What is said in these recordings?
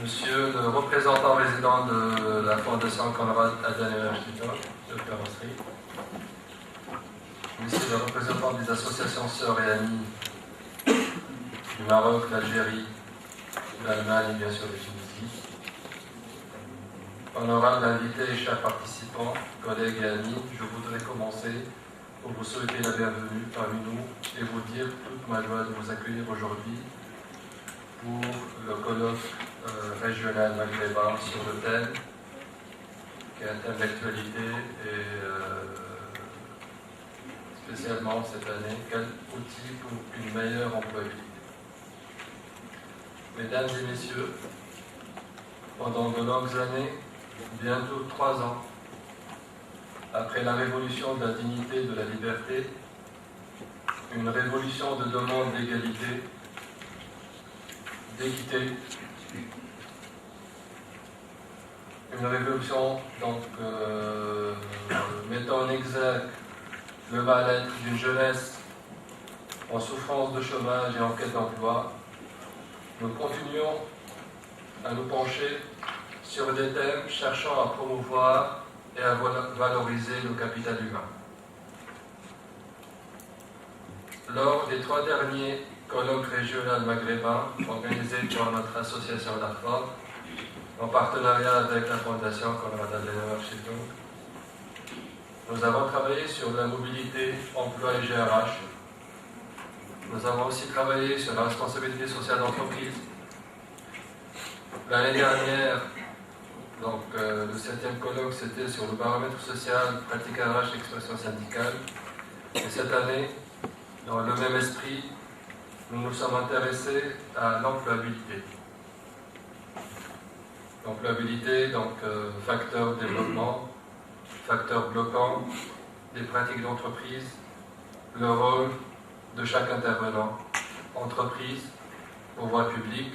Monsieur le représentant résident de la Fondation Konrad Adenauer Stiftung de carrosserie, Monsieur le représentant des associations sœurs et amies du Maroc, l'Algérie, l'Allemagne et bien sûr de Tunisie, honorables invités et chers participants, collègues et amis, je voudrais commencer pour vous souhaiter la bienvenue parmi nous et vous dire toute ma joie de vous accueillir aujourd'hui pour le colloque régional maghrébin sur le thème, qui est un thème d'actualité et spécialement cette année, quel outil pour une meilleure employabilité. Mesdames et messieurs, pendant de longues années, bientôt 3 ans, après la révolution de la dignité et de la liberté, une révolution de demande d'égalité, d'équité, une révolution donc mettant en exergue le mal-être d'une jeunesse en souffrance de chômage et en quête d'emploi, nous continuons à nous pencher sur des thèmes cherchant à promouvoir et à valoriser le capital humain. Lors des 3 derniers colloques régionaux maghrébins organisés par notre association d'AFOR, en partenariat avec la Fondation Konrad Adenauer Stiftung, nous avons travaillé sur la mobilité, emploi et GRH. Nous avons aussi travaillé sur la responsabilité sociale d'entreprise. L'année dernière, donc, le 7e colloque, c'était sur le baromètre social, pratique RH, expression syndicale. Et cette année, dans le même esprit, nous nous sommes intéressés à l'employabilité. L'employabilité, donc, facteur de développement, facteur bloquant des pratiques d'entreprise, le rôle de chaque intervenant, entreprise, pouvoir public,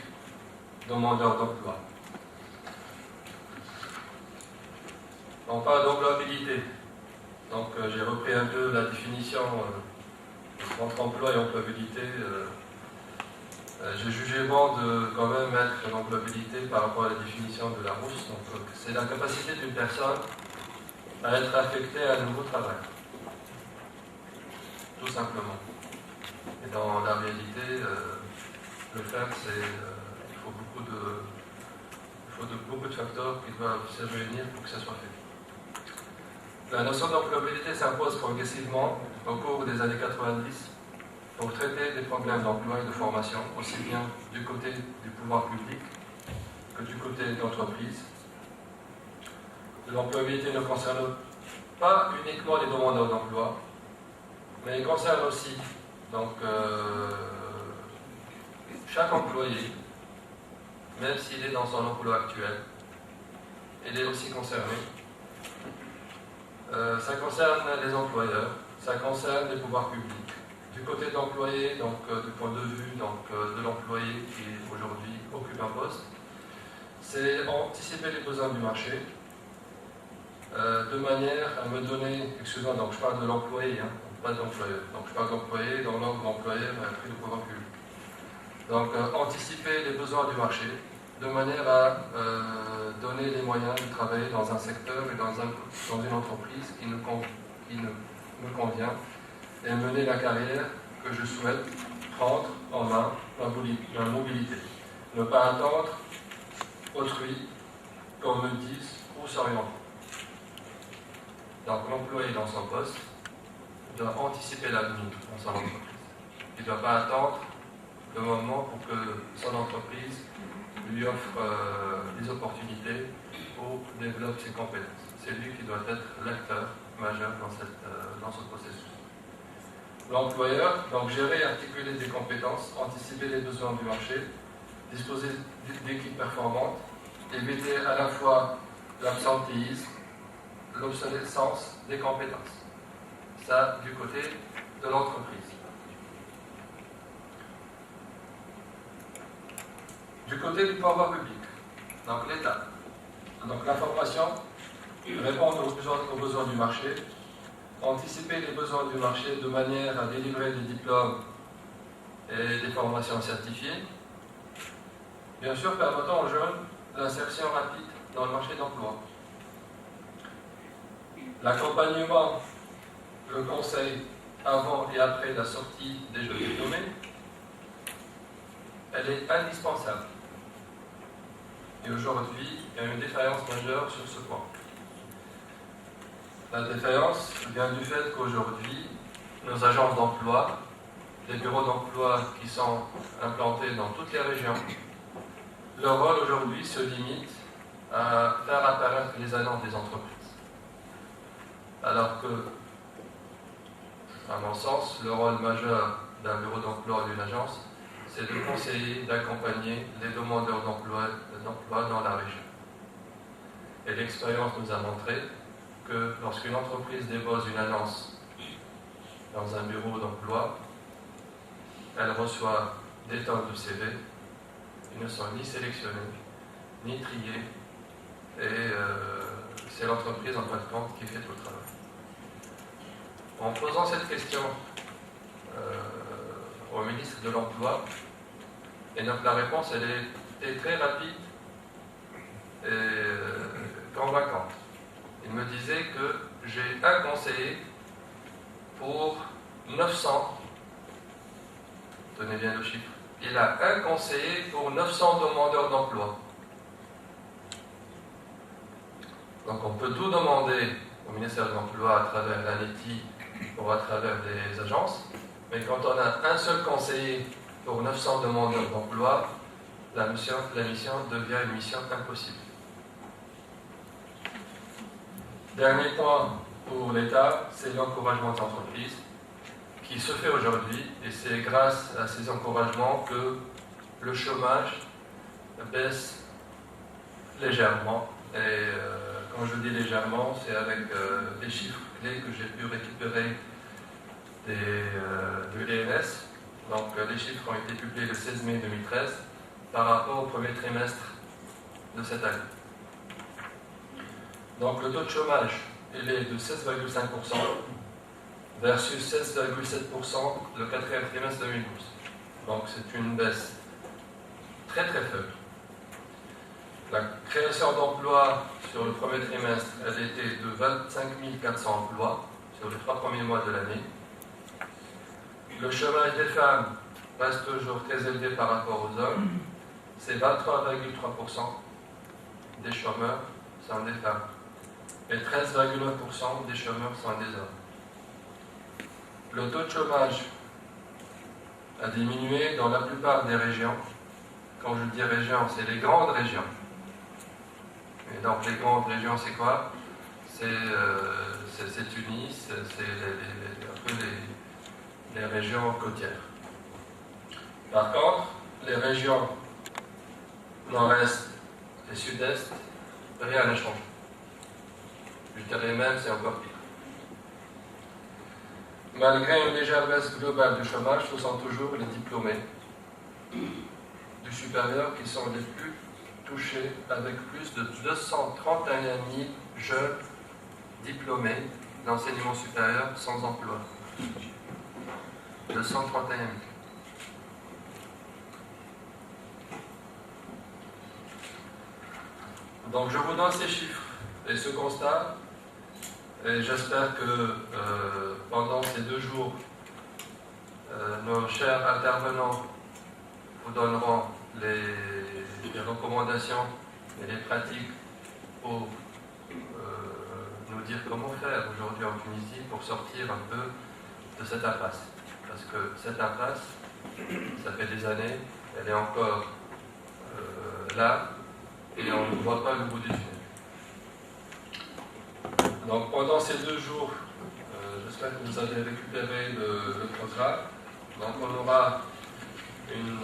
demandeur d'emploi. On parle d'employabilité. Donc j'ai repris un peu la définition entre emploi et employabilité. J'ai jugé bon de quand même mettre l'employabilité par rapport à la définition de la Rousse. Donc c'est la capacité d'une personne à être affectée à un nouveau travail. Tout simplement. Et dans la réalité, le faire, il faut beaucoup de facteurs qui doivent se réunir pour que ça soit fait. La notion d'employabilité s'impose progressivement au cours des années 90 pour traiter des problèmes d'emploi et de formation, aussi bien du côté du pouvoir public que du côté d'entreprise. L'employabilité ne concerne pas uniquement les demandeurs d'emploi, mais il concerne aussi donc, chaque employé, même s'il est dans son emploi actuel, il est aussi concerné. Ça concerne les employeurs, ça concerne les pouvoirs publics. Du côté de l'employé, donc du point de vue de l'employé qui aujourd'hui occupe un poste, c'est anticiper les besoins du marché de manière à me donner, excusez-moi, donc je parle de l'employé, pas de l'employeur. Donc je parle d'employé dans l'ordre d'employeur et après de pouvoir public. Donc anticiper les besoins du marché de manière à donner les moyens de travailler dans un secteur et dans une entreprise qui me convient et mener la carrière que je souhaite prendre en main, ma mobilité. Ne pas attendre autrui qu'on me dise où s'orienter. Donc l'employé dans son poste doit anticiper l'avenir dans son entreprise. Il ne doit pas attendre le moment pour que son entreprise lui offre des opportunités pour développer ses compétences. C'est lui qui doit être l'acteur majeur dans ce processus. L'employeur, donc gérer et articuler des compétences, anticiper les besoins du marché, disposer d'équipes performantes, éviter à la fois l'absentéisme, l'obsolescence des compétences. Ça, du côté de l'entreprise. Du côté du pouvoir public, donc l'État. Donc l'information, répondre aux besoins du marché, anticiper les besoins du marché de manière à délivrer des diplômes et des formations certifiées, bien sûr permettant aux jeunes l'insertion rapide dans le marché d'emploi. L'accompagnement, le conseil avant et après la sortie des jeunes diplômés, elle est indispensable. Et aujourd'hui, il y a une défaillance majeure sur ce point. La défaillance vient du fait qu'aujourd'hui, nos agences d'emploi, les bureaux d'emploi qui sont implantés dans toutes les régions, leur rôle aujourd'hui se limite à faire apparaître les annonces des entreprises. Alors que, à mon sens, le rôle majeur d'un bureau d'emploi ou d'une agence, c'est de conseiller, d'accompagner les demandeurs d'emploi dans la région. Et l'expérience nous a montré que lorsqu'une entreprise dépose une annonce dans un bureau d'emploi, elle reçoit des tonnes de CV, ils ne sont ni sélectionnés, ni triés, et c'est l'entreprise en fin de compte qui fait tout le travail. En posant cette question au ministre de l'Emploi, et donc la réponse elle était très rapide et convaincante. Il me disait que j'ai un conseiller pour 900, tenez bien le chiffre, il a un conseiller pour 900 demandeurs d'emploi. Donc on peut tout demander au ministère de l'Emploi à travers l'ANETI ou à travers des agences, mais quand on a un seul conseiller pour 900 demandeurs d'emploi, la mission devient une mission impossible. Dernier point pour l'État, c'est l'encouragement des entreprises qui se fait aujourd'hui, et c'est grâce à ces encouragements que le chômage baisse légèrement. Et quand je dis légèrement, c'est avec des chiffres clés que j'ai pu récupérer de l'ENS. Donc les chiffres ont été publiés le 16 mai 2013 par rapport au premier trimestre de cette année. Donc le taux de chômage, il est de 16,5% versus 16,7% le quatrième trimestre 2012. Donc c'est une baisse très très faible. La création d'emplois sur le premier trimestre, elle était de 25 400 emplois sur les 3 premiers mois de l'année. Le chômage des femmes reste toujours très élevé par rapport aux hommes. C'est 23,3% des chômeurs sont des femmes. Et 13,1% des chômeurs sont des hommes. Le taux de chômage a diminué dans la plupart des régions. Quand je dis régions, c'est les grandes régions. Et donc les grandes régions, c'est quoi? C'est Tunis, c'est un peu les régions côtières. Par contre, les régions nord-est et sud-est, rien n'a changé. Je dirais même, c'est encore pire. Malgré une légère baisse globale du chômage, ce sont toujours les diplômés du supérieur qui sont les plus touchés, avec plus de 231 000 jeunes diplômés d'enseignement supérieur sans emploi. 231 000. Donc je vous donne ces chiffres et ce constat, et j'espère que pendant ces 2 jours, nos chers intervenants vous donneront les recommandations et les pratiques pour nous dire comment faire aujourd'hui en Tunisie pour sortir un peu de cette impasse. Parce que cette impasse, ça fait des années, elle est encore là et on ne voit pas le bout du tunnel. Donc pendant ces 2 jours, j'espère que vous avez récupéré le programme. Donc on aura une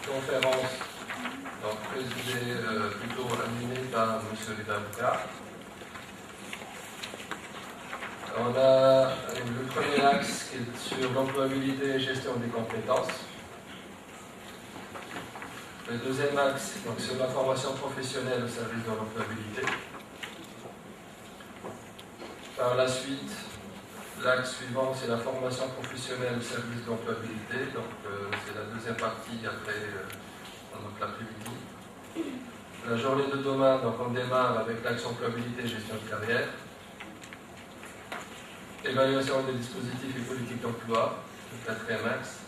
conférence présidée, plutôt animée par M. Ridabouka. On a le premier axe qui est sur l'employabilité et gestion des compétences. Le deuxième axe, donc, sur la formation professionnelle au service de l'employabilité. Par la suite, l'axe suivant, c'est la formation professionnelle au service de l'employabilité. Donc, c'est la deuxième partie après donc l'après-midi. La journée de demain, donc on démarre avec l'action employabilité et gestion de carrière. Évaluation des dispositifs et politiques d'emploi, le quatrième axe.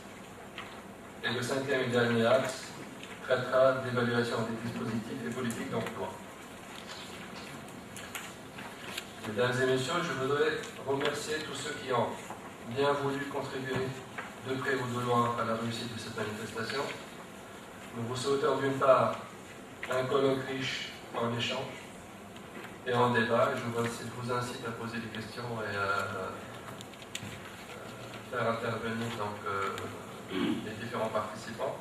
Et le cinquième et dernier axe traitera d'évaluation des dispositifs et politiques d'emploi. Mesdames et messieurs, je voudrais remercier tous ceux qui ont bien voulu contribuer de près ou de loin à la réussite de cette manifestation. Nous vous souhaitons d'une part un colloque riche en échange et en débat. Je vous incite à poser des questions et à faire intervenir les différents participants.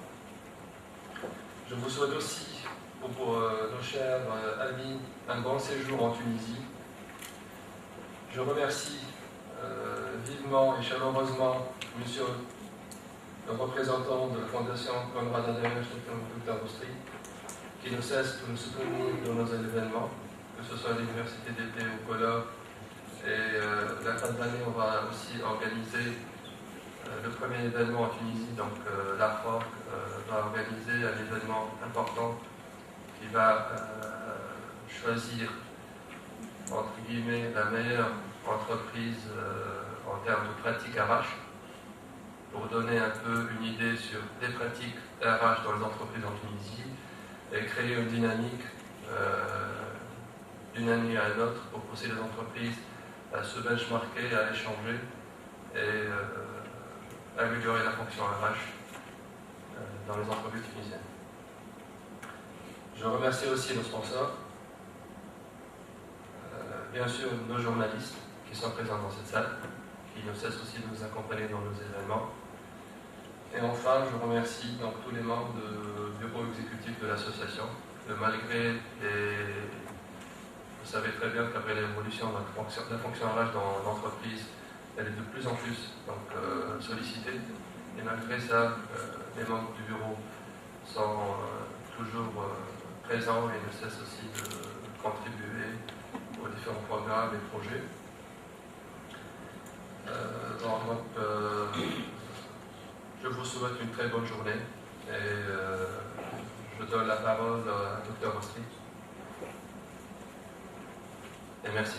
Je vous souhaite aussi, pour nos chers amis, un bon séjour en Tunisie. Je remercie vivement et chaleureusement monsieur le représentant de la Fondation Konrad Adenauer Stiftung Industrie, qui ne cesse de nous soutenir dans nos événements, que ce soit à l'université d'été ou colloque. Et la fin de l'année, on va aussi organiser le premier événement en Tunisie, donc l'ARFORC va organiser un événement important qui va choisir, entre guillemets, la meilleure entreprise en termes de pratiques RH, pour donner un peu une idée sur les pratiques RH dans les entreprises en Tunisie et créer une dynamique d'une année à l'autre pour pousser les entreprises à se benchmarker, à échanger et améliorer la fonction RH dans les entreprises tunisiennes. Je remercie aussi nos sponsors, bien sûr nos journalistes qui sont présents dans cette salle, qui ne cessent aussi de nous accompagner dans nos événements. Et enfin, je remercie donc tous les membres du bureau exécutif de l'association, que malgré les... Vous savez très bien qu'après l'évolution de la fonction RH dans l'entreprise, elle est de plus en plus sollicitée. Et malgré ça, les membres du bureau sont toujours présents et ne cessent aussi de contribuer aux différents programmes et projets. Je vous souhaite une très bonne journée et je donne la parole à Dr Mostri. Et merci.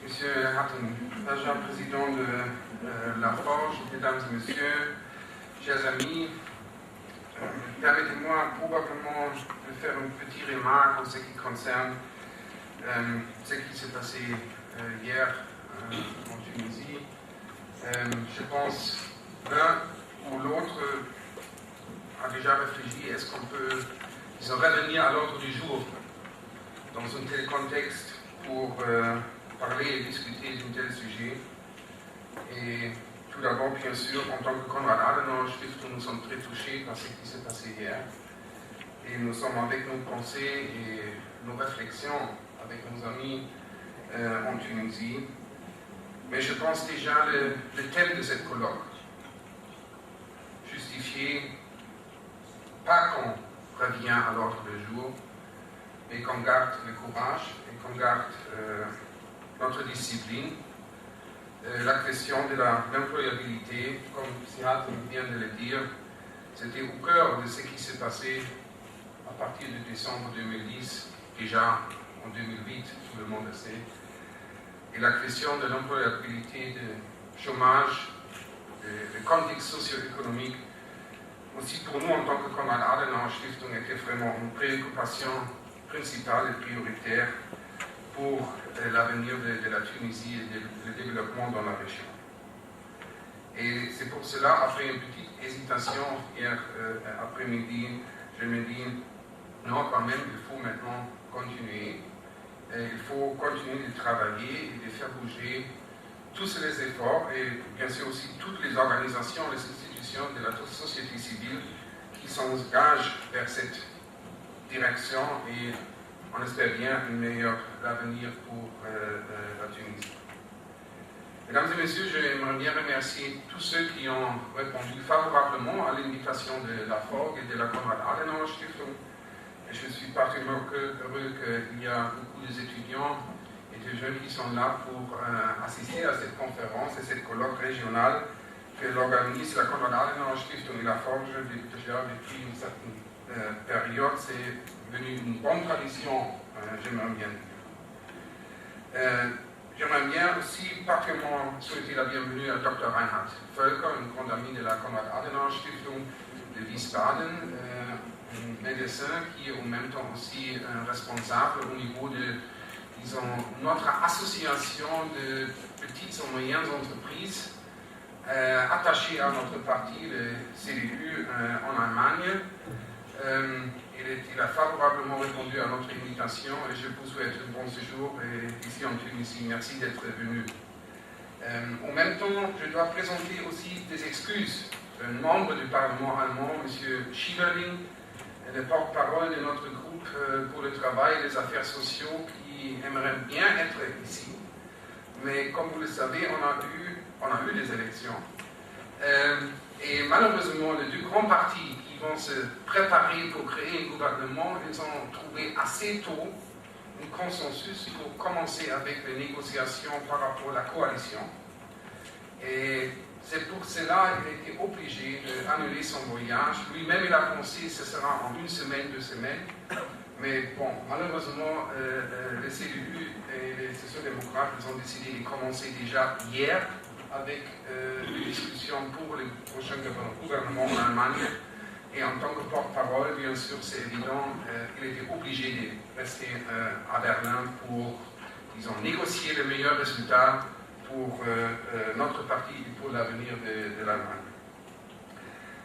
Monsieur Hatton, agent président de la Forge, mesdames et messieurs, chers amis, permettez-moi probablement de faire une petite remarque en ce qui concerne ce qui s'est passé hier en Tunisie. Je pense l'un ou l'autre a déjà réfléchi, est-ce qu'on peut revenir à l'ordre du jour dans un tel contexte pour parler et discuter d'un tel sujet. Et tout d'abord, bien sûr, en tant que Konrad Adenauer Stiftung, nous sommes très touchés par ce qui s'est passé hier. Et nous sommes avec nos pensées et nos réflexions avec nos amis en Tunisie. Mais je pense déjà le thème de cette colloque justifié, pas qu'on revient à l'ordre du jour, mais qu'on garde le courage et qu'on garde notre discipline. La question de l'employabilité, comme Sihat vient de le dire, c'était au cœur de ce qui s'est passé à partir de décembre 2010, déjà en 2008, tout le monde le sait. Et la question de l'employabilité, du chômage, le contexte socio-économique, aussi pour nous en tant que Konrad Adenauer Stiftung, était vraiment une préoccupation principale et prioritaire pour l'avenir de la Tunisie et le développement dans la région. Et c'est pour cela, après une petite hésitation hier après-midi, je me dis, non, quand même, il faut maintenant continuer. Il faut continuer de travailler et de faire bouger tous les efforts et bien sûr aussi toutes les organisations, les institutions de la société civile qui s'engagent vers cette direction et on espère bien un meilleur avenir pour la Tunisie. Mesdames et messieurs, j'aimerais bien remercier tous ceux qui ont répondu favorablement à l'invitation de la FORG et de la Konrad Adenauer Stiftung je suis particulièrement heureux qu'il y a beaucoup d'étudiants et de jeunes qui sont là pour assister à cette conférence et cette colloque régionale que l'organise la Konrad-Adenauer-Stiftung et la Forge déjà depuis une certaine période. C'est devenu une bonne tradition, j'aimerais bien dire. J'aimerais bien aussi particulièrement souhaiter la bienvenue à Dr. Reinhard Völker, un grand ami de la Konrad-Adenauer-Stiftung de Wiesbaden, un médecin qui est en même temps aussi responsable au niveau de, disons, notre association de petites et moyennes entreprises attachées à notre parti, le CDU en Allemagne. Il a favorablement répondu à notre invitation et je vous souhaite un bon séjour ici en Tunisie. Merci d'être venu. En même temps, je dois présenter aussi des excuses d'un membre du Parlement allemand, M. Schieberling, le porte-parole de notre groupe pour le travail et les affaires sociaux, qui aimerait bien être ici. Mais comme vous le savez, on a eu des élections. Et malheureusement, les deux grands partis qui vont se préparer pour créer un gouvernement, ils ont trouvé assez tôt un consensus pour commencer avec les négociations par rapport à la coalition. Et c'est pour cela qu'il était obligé d'annuler son voyage. Lui-même, il a pensé que ce sera en 1 semaine, 2 semaines. Mais bon, malheureusement, les CDU et les sociaux-démocrates, ils ont décidé de commencer déjà hier avec une discussion pour le prochain gouvernement en Allemagne. Et en tant que porte-parole, bien sûr, c'est évident, il était obligé de rester à Berlin pour, disons, négocier le meilleur résultat pour notre parti et pour l'avenir de l'Allemagne.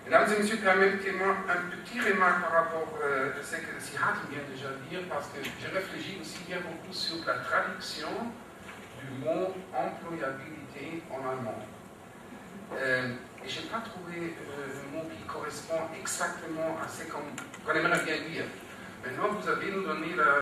Mesdames et messieurs, permettez-moi un petit remarque par rapport à ce que Sihat vient déjà dire, parce que je réfléchis aussi bien beaucoup sur la traduction du mot employabilité en allemand. Et je n'ai pas trouvé le mot qui correspond exactement à ce qu'on aimerait bien dire. Maintenant, vous avez nous donné la